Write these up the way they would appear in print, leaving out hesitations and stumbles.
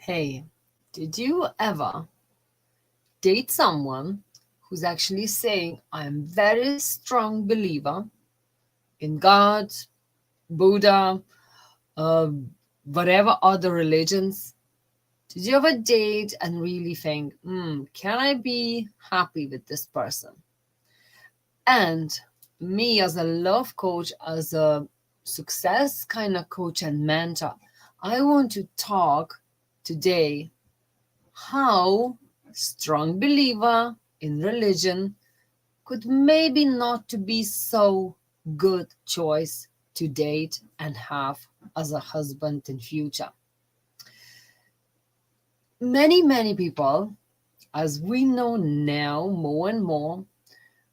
Hey, did you ever date someone who's actually saying, I'm very strong believer in God, Buddha, uh, whatever other religions? Did you ever date and really think, can I be happy with this person? And me as a love coach, as a success kind of coach and mentor, I want to talk today how strong believer in religion could maybe not to be so good choice to date and have as a husband in future. Many people, as we know now more and more,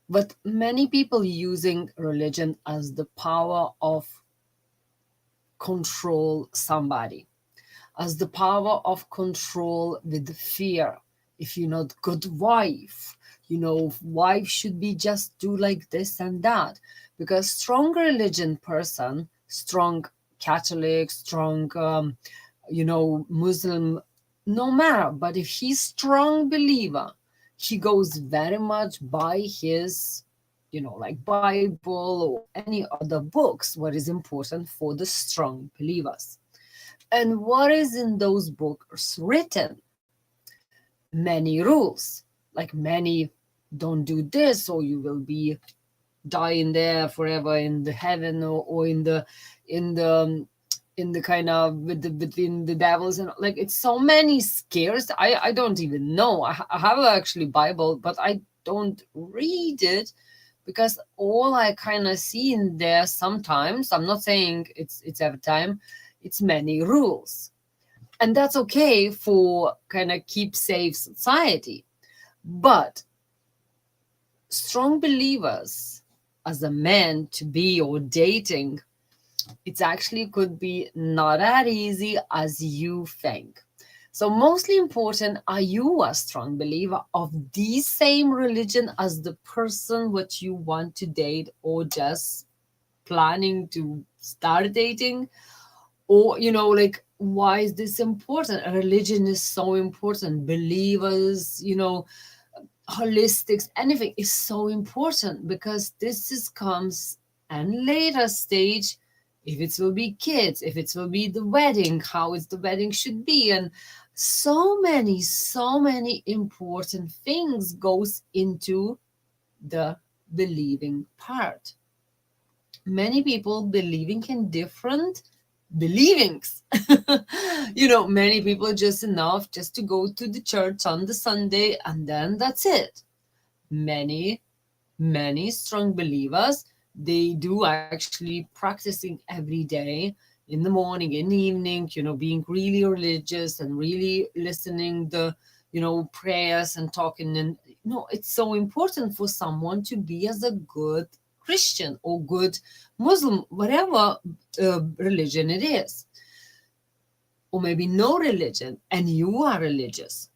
but many people using religion as the power of control somebody, as the power of control with fear. If you're not good wife, wife should be just do like this and that. Because strong religion person, strong Catholic, strong, Muslim, no matter. But if he's strong believer, he goes very much by his, like Bible or any other books, what is important for the strong believers. And what is in those books written? Many rules, like many don't do this or you will be dying there forever in the heaven or in the in the kind of with the between the devils and like it's so many scares. I don't even know. I have actually Bible, but I don't read it because all I kind of see in there sometimes, I'm not saying it's every time, it's many rules. And that's okay for kind of keep safe society. But strong believers as a man to be or dating, it's actually could be not that easy as you think. So mostly important, are you a strong believer of the same religion as the person what you want to date or just planning to start dating? Or like why is this important? Religion is so important, believers, holistics, anything is so important because this is comes and later stage, if it will be kids, if it will be the wedding, how is the wedding should be, and so many important things goes into the believing part. Many people believing in different believings. Many people just enough just to go to the church on the Sunday and then that's it. Many strong believers, they do actually practicing every day, in the morning, in the evening, being really religious and really listening the prayers and talking. And it's so important for someone to be as a good Christian or good Muslim, whatever religion it is, or maybe no religion and you are religious.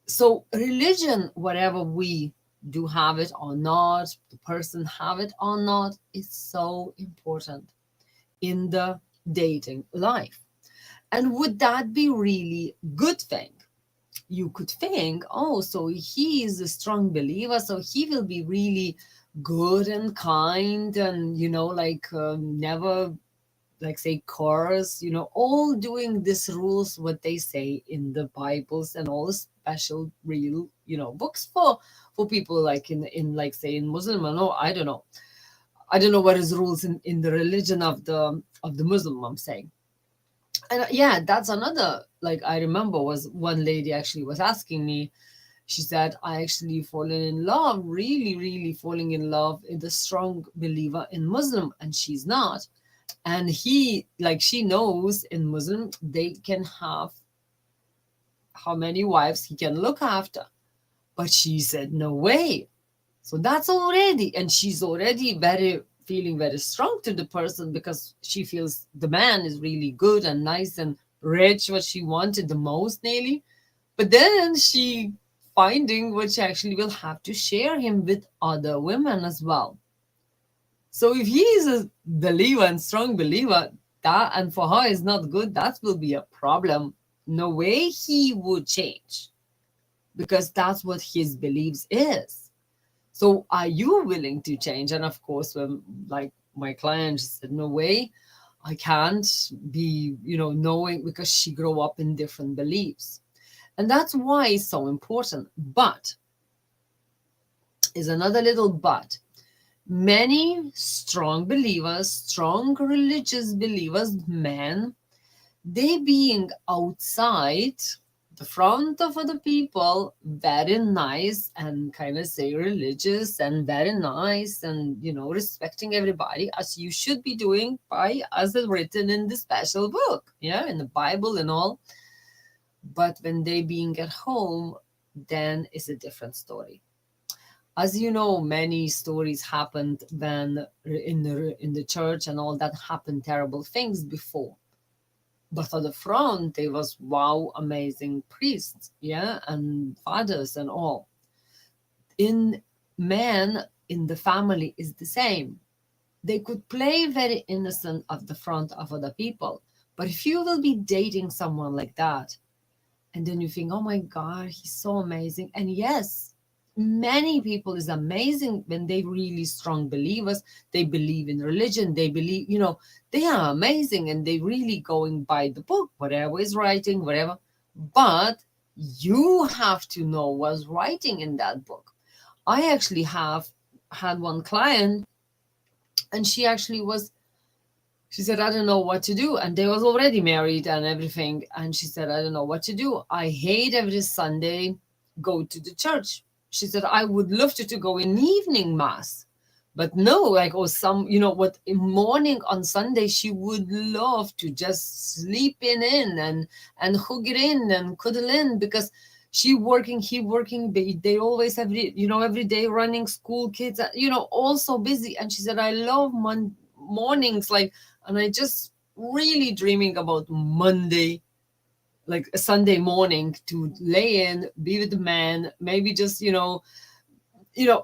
So religion, whatever we do have it or not, the person have it or not, is so important in the dating life. And would that be really good thing? You could think, oh, so he is a strong believer, so he will be really good and kind and never like say curse, all doing this rules what they say in the Bibles and all the special real books for people like in like say in Muslim. No, I don't know what is rules in the religion of the Muslim, I'm saying. And yeah, that's another, like I remember was one lady actually was asking me, she said, I actually fallen in love, really falling in love with a strong believer in Muslim, and she's not. And he, like she knows in Muslim, they can have how many wives he can look after. But she said, no way. So that's already, and she's already very feeling very strong to the person because she feels the man is really good and nice and rich, what she wanted the most nearly. But then she finding what she actually will have to share him with other women as well. So if he is a believer and strong believer, that and for her is not good, that will be a problem. No way he would change, because that's what his beliefs is. So are you willing to change? And of course, when like my client just said, no way, I can't be, knowing, because she grew up in different beliefs. And that's why it's so important. But is another little but. Many strong believers, strong religious believers, men, they being outside the front of other people, very nice and kind of say religious and very nice and respecting everybody, as you should be doing by as is written in the special book, yeah, in the Bible and all. But when they being at home, then it's a different story. As you know, many stories happened when in the church and all that, happened terrible things before. But at the front, there was wow, amazing priests, yeah, and fathers and all. In men in the family is the same. They could play very innocent at the front of other people. But if you will be dating someone like that, and then you think, oh my God, he's so amazing. And yes, many people is amazing when they really strong believers. They believe in religion. They believe, they are amazing and they really going by the book, whatever is writing, whatever. But you have to know what's writing in that book. I actually have had one client, and she said, I don't know what to do. And they was already married and everything. And she said, I don't know what to do. I hate every Sunday go to the church. She said, I would love to go in evening mass. But no, like, or some, what, in morning on Sunday, she would love to just sleep in and hug it in and cuddle in, because she working, he working, they always every day running school, kids, all so busy. And she said, I love mornings, like, and I just really dreaming about Monday, like a Sunday morning, to lay in, be with the man, maybe just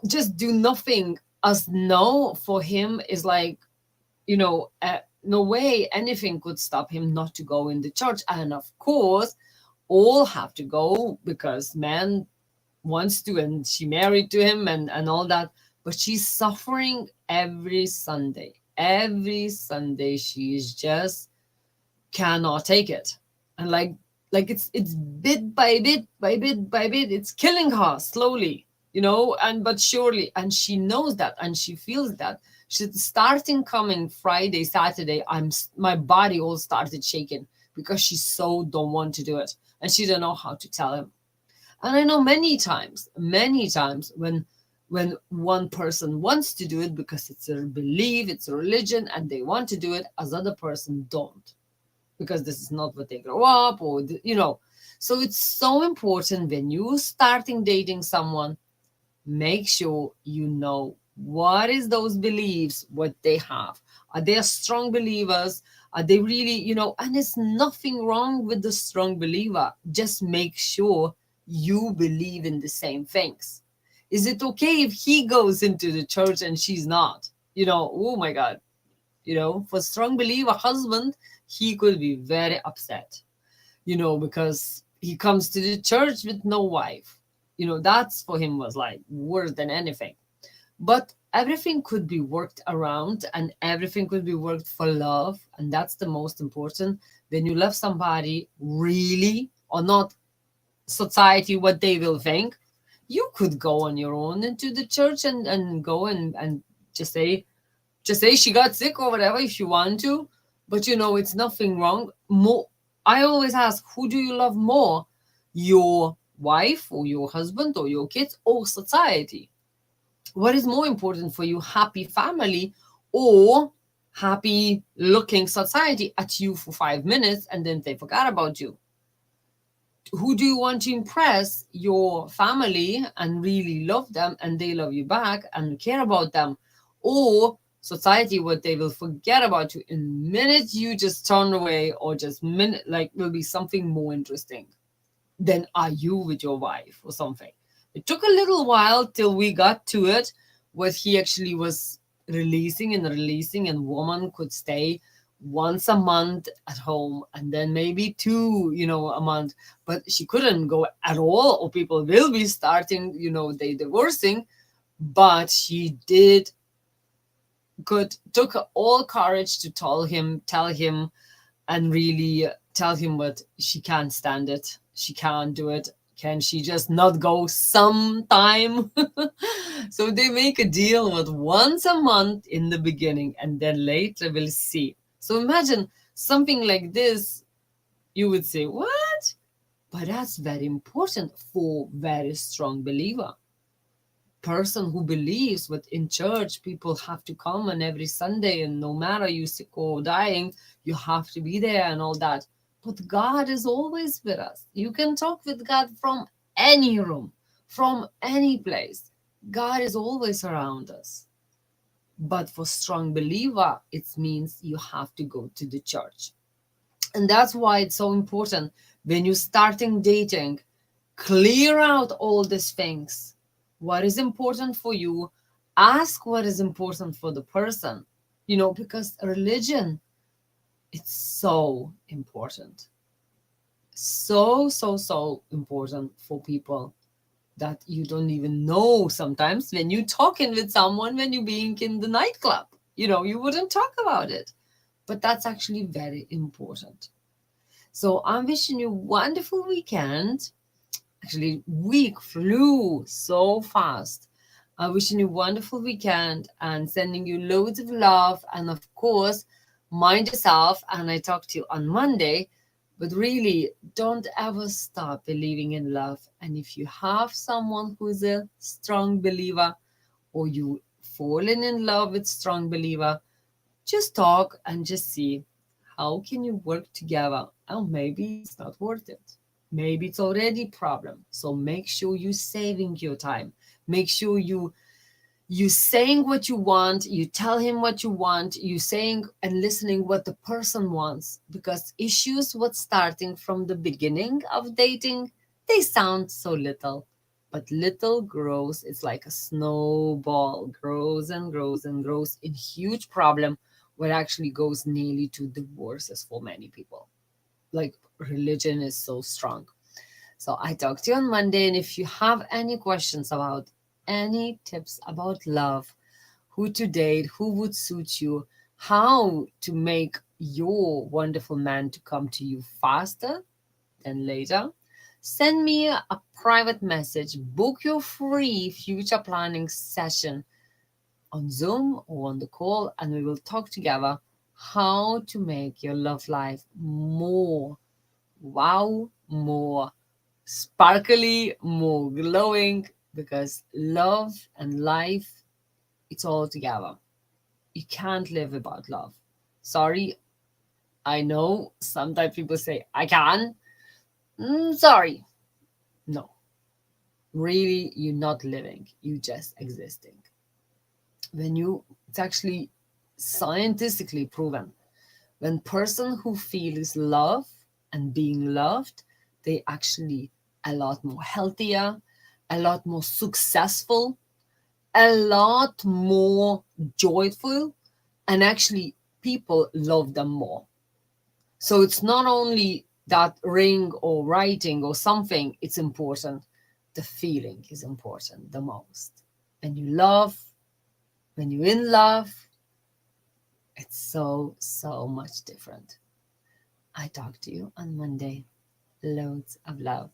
just do nothing. As no, for him is like, no way anything could stop him not to go in the church. And of course, all have to go because man wants to, and she married to him and all that. But she's suffering every Sunday. Every Sunday she's just cannot take it. And like it's bit by bit by bit by bit, it's killing her slowly, and but surely. And she knows that, and she feels that. She's starting coming Friday, Saturday, my body all started shaking, because she so don't want to do it, and she don't know how to tell him. And I know many times when one person wants to do it because it's a belief, it's a religion, and they want to do it, as other person don't, because this is not what they grow up, or so it's so important when you starting dating someone, make sure you know what is those beliefs, what they have. Are they strong believers? Are they really, and it's nothing wrong with the strong believer. Just make sure you believe in the same things. Is it okay if he goes into the church and she's not? Oh my God. For strong believer husband, he could be very upset, because he comes to the church with no wife. That's for him was like worse than anything. But everything could be worked around, and everything could be worked for love. And that's the most important. When you love somebody really, or not society, what they will think, you could go on your own into the church and go and just say, she got sick or whatever if you want to. But it's nothing wrong. More, I always ask, who do you love more? Your wife or your husband or your kids or society? What is more important for you, happy family or happy looking society at you for 5 minutes and then they forgot about you? Who do you want to impress? Your family and really love them and they love you back and care about them, or society, what they will forget about you in minute you just turn away, or just minute, like, will be something more interesting than are you with your wife or something. It took a little while till we got to it, what he actually was releasing and woman could stay once a month at home, and then maybe two, a month. But she couldn't go at all, or people will be starting, they divorcing. But she did good, took all courage to tell him, and really tell him what she can't stand it. She can't do it. Can she just not go sometime? So they make a deal with once a month in the beginning, and then later we'll see. So imagine something like this. You would say, what? But that's very important for very strong believer. Person who believes what in church people have to come on every Sunday, and no matter you sick or dying, you have to be there and all that. But God is always with us. You can talk with God from any room, from any place. God is always around us. But for strong believer, it means you have to go to the church. And that's why it's so important when you're starting dating, clear out all these things. What is important for you? Ask what is important for the person. Because religion, it's so important. So, so, so important for people that you don't even know sometimes when you're talking with someone, when you're being in the nightclub. You wouldn't talk about it. But that's actually very important. So I'm wishing you a wonderful weekend. Actually, week flew so fast. I'm wishing you a wonderful weekend and sending you loads of love. And of course, mind yourself. And I talk to you on Monday. But really, don't ever stop believing in love. And if you have someone who is a strong believer, or you fallen in love with strong believer, just talk and just see how can you work together. Oh, maybe it's not worth it. Maybe it's already a problem. So make sure you saving your time. Make sure you saying what you want, you tell him what you want, you saying and listening what the person wants, because issues what starting from the beginning of dating, they sound so little, but little grows. It's like a snowball, grows and grows and grows in huge problem, what actually goes nearly to divorces for many people. Like, religion is so strong. So I talk to you on Monday, and if you have any questions about any tips about love, who to date, who would suit you, how to make your wonderful man to come to you faster than later, send me a private message. Book your free future planning session on Zoom or on the call, and we will talk together how to make your love life more wow, more sparkly, more glowing, because love and life, it's all together. You can't live without love. Sorry, I know sometimes people say, I can. Sorry. No, really, you're not living, you just existing. It's actually scientifically proven. When person who feels love and being loved, they actually a lot more healthier, a lot more successful, a lot more joyful, and actually people love them more. So it's not only that ring or writing or something, it's important. The feeling is important the most. When you love, when you're in love, it's so, so much different. I talk to you on Monday. Loads of love.